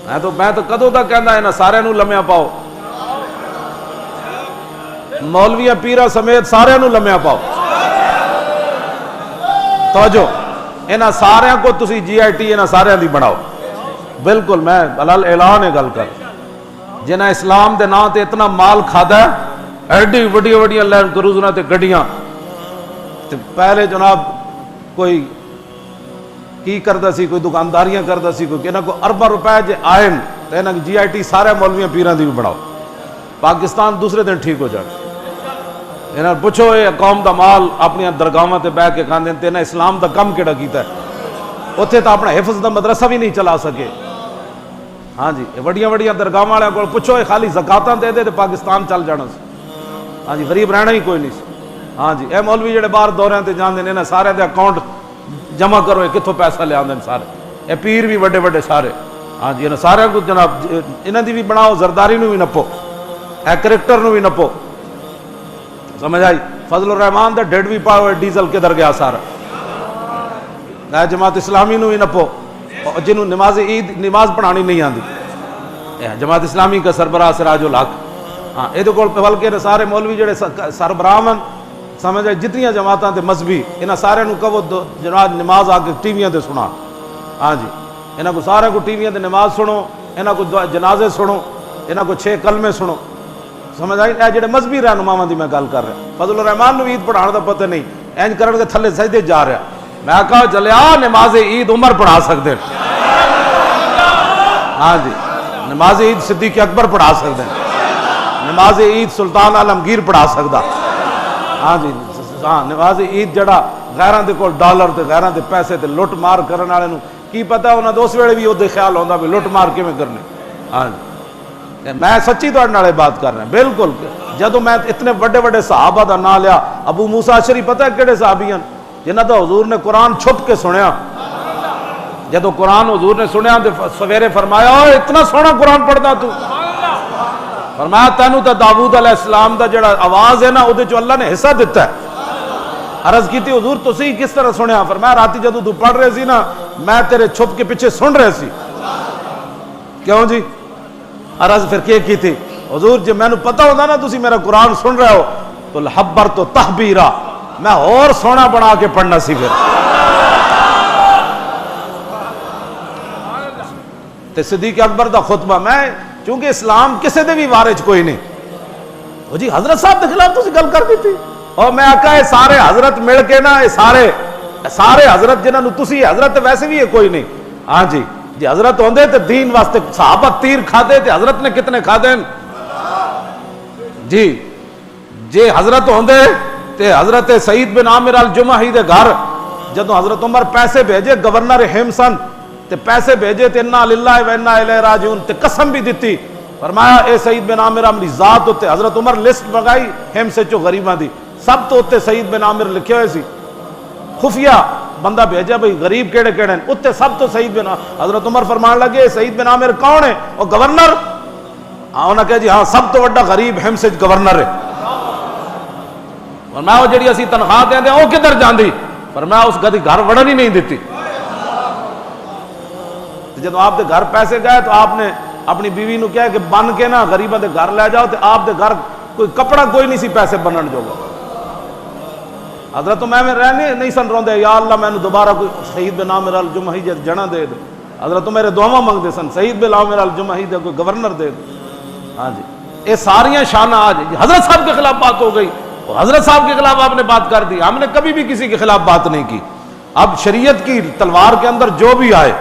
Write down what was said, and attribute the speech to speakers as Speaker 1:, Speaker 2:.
Speaker 1: میں تو کدوں تک کہنا ہے نا سارے نو لمیا پاؤ، مولویاں پیرا سمیت سارے نو لمیا پاؤ. توجہ، انہاں سارے کو تسی جی آئی ٹی انہاں سارے دی بناؤ. بالکل میں حلال اعلان ہے گل کر، جنہاں اسلام دے نام تے اتنا مال کھادا ہے، ایڈی وڈی وڈیاں لینڈ کروزراں تے گڈیاں، تے پہلے جناب کوئی کی کردا سی، کوئی دکانداریاں کردا سی، کوئی انہاں کو ارباں روپے جے آئن تے انہاں جی آئی ٹی سارے مولویاں پیراں دی بھی بناؤ. پاکستان دوسرے دن ٹھیک ہو جائے. انہاں پوچھو یہ قوم دا مال اپنی درگاہاں تے بیٹھ کے کھاندے تے انہاں اسلام دا کم کیڑا کیتا ہے؟ اتھے تو اپنا حفظ دا مدرسہ بھی نہیں چلا سکے. ہاں جی، وڈیاں وڈیاں درگاہاں والے کو پوچھو یہ خالی زکاتاں دے دے تے پاکستان چل جانا سی. ہاں جی، غریب رہنا ہی کوئی نہیں سی. ہاں جی، اے مولوی جڑے باہر دوریاں تے جاندے نے انہاں سارے دے اکاؤنٹ جمع کرو، کتھوں پیسہ لے آندے سارے. اے پیر بھی وڈے وڈے سارے. ہاں جی، انہاں سارے کو جناب انہاں دی بھی بناؤ، زرداری نو بھی نپو، اے کریکٹر نو بھی نپو. سمجھ آئی؟ فضل الرحمان دا ڈیڈ بھی پاؤ، ڈیزل کدھر گیا سارا. اے جماعت اسلامی نو بھی نپو، جنہوں نماز عید نماز پڑھانی نہیں آندی. جماعت اسلامی کا سربراہ سراج الحق. ہاں یہ تو بلکہ سارے مولوی جڑے سربراہ ہیں، سمجھ آئے جتنی جماعتاں تے مذہبی انہاں سارے نو کہو جناب نماز آ کے ٹی ویاں تے سنا. ہاں جی، انہاں کو سارے کو ٹی ویاں تے نماز سنو، انہاں کو جنازے سنو، انہاں کو 6 کلمے سنو. سمجھ آئی؟ اے جڑے مذہبی رہنماواں دی میں گل کر رہا. فضل الرحمان نو عید پڑھان دا پتہ نہیں، اینج کرن کے تھلے سجدے جا رہا. میں کہا چلیا نماز عید عمر پڑھا سکتے ہیں. ہاں جی، نماز عید صدیق اکبر پڑھا سکتے ہیں، نماز عید سلطان عالمگیر پڑھا سکتا. ہاں جی، ہاں نماز عید جڑا غیراں دے کول ڈالر تے غیراں دے پیسے تے لٹ مار کرن والے نو کی پتہ انہاں دے اس ویلے بھی اودے خیال ہوندا بھی لٹ مار کیویں کرنے. ہاں جی، میں سچی تہاڈے نال بات کر رہا ہوں. بالکل جدوں میں اتنے بڑے بڑے صحابہ دا نام لیا، ابو موسیٰ اشعری پتہ ہے کہڑے صحابی ہیں جنہاں دا حضور نے قرآن چھپ کے سنیا. جدو قرآن حضور نے سنیا تو سویرے فرمایا اتنا سونا قرآن پڑھتا تو. فرمایا تینوں تو داؤد علیہ السلام دا جڑا آواز ہے نا وہ اللہ نے حصہ دیتا ہے. عرض کی تھی حضور تسی کس طرح سنیا؟ فرمایا راتی جدو تو پڑھ رہے سی نا میں تیرے چھپ کے پیچھے سن رہے سی. کیوں جی؟ عرض پھر کیا کی تھی؟ حضور جب میں نے پتہ ہوتا نا تسی میرا قرآن سن رہے ہو تو لحبر تو تحبیرہ میں اور سونا بنا کے پڑھنا سی. پھر تے صدیق اکبر دا خطبہ میں چونکہ اسلام کسے دے بھی وارج کوئی نہیں. وہ جی حضرت صاحب دے خلاف تسی گل کر دی تھی اور میں آکا ہے سارے حضرت مل کے نا سارے حضرت جنہاں نو تسی حضرت ویسے بھی ہے کوئی نہیں. ہاں جی، جی حضرت ہوندے تے دین واسطے صحابہ تیر کھا دے تے حضرت نے کتنے کھا دیں جی. جی حضرت ہوندے تے حضرت سعید بن عامر الجمحی دے گھر جدوں حضرت عمر پیسے بھیجے گورنر ہمسن تے پیسے بھیجے تے انا للہ و انا الیہ راجعون تے قسم بھی دیتی. فرمایا اے سعید بن عامر اپنی ذات ہوتے حضرت عمر لسٹ منگائی ہم سے چو غریباں دی سب تو ہوتے سعید بن عامر لکھے ہوئے سی. خفیہ بندہ بھیجا بھئی غریب کیڑے کیڑے ہیں اتنے سب تو سعید بن حضرت عمر فرمان لگے سعید بن عامر کون ہے؟ اور گورنر. انہوں نے کہا جی ہاں سب تو بڑا غریب ہم سے گورنر ہے. فرمایا وہ جڑی اسی تنخواہ دیں دیں وہ کدھر جاندی؟ فرمایا اس گدی گھر وڑن ہی نہیں دیتی. جب آپ دے گھر پیسے گئے تو آپ نے اپنی بیوی نو کہا کہ بن کے نا غریباں دے گھر لے جاؤ تے آپ دے گھر کوئی کپڑا کوئی نہیں سی پیسے بنن جو گا. حضرت میں رہنے نہیں سن روندے یا اللہ میں دوبارہ کوئی سعید بن عامر الجمحی جنا دے دے. حضرت میرے دعاواں منگدے سن سعید بن عامر الجمحی دے کوئی گورنر دے دے. ہاں جی، یہ ساریاں شانہ آج حضرت صاحب کے خلاف بات ہو گئی. حضرت صاحب کے خلاف آپ نے بات کر دی. ہم نے کبھی بھی کسی کے خلاف بات نہیں کی. اب شریعت کی تلوار کے اندر جو بھی آئے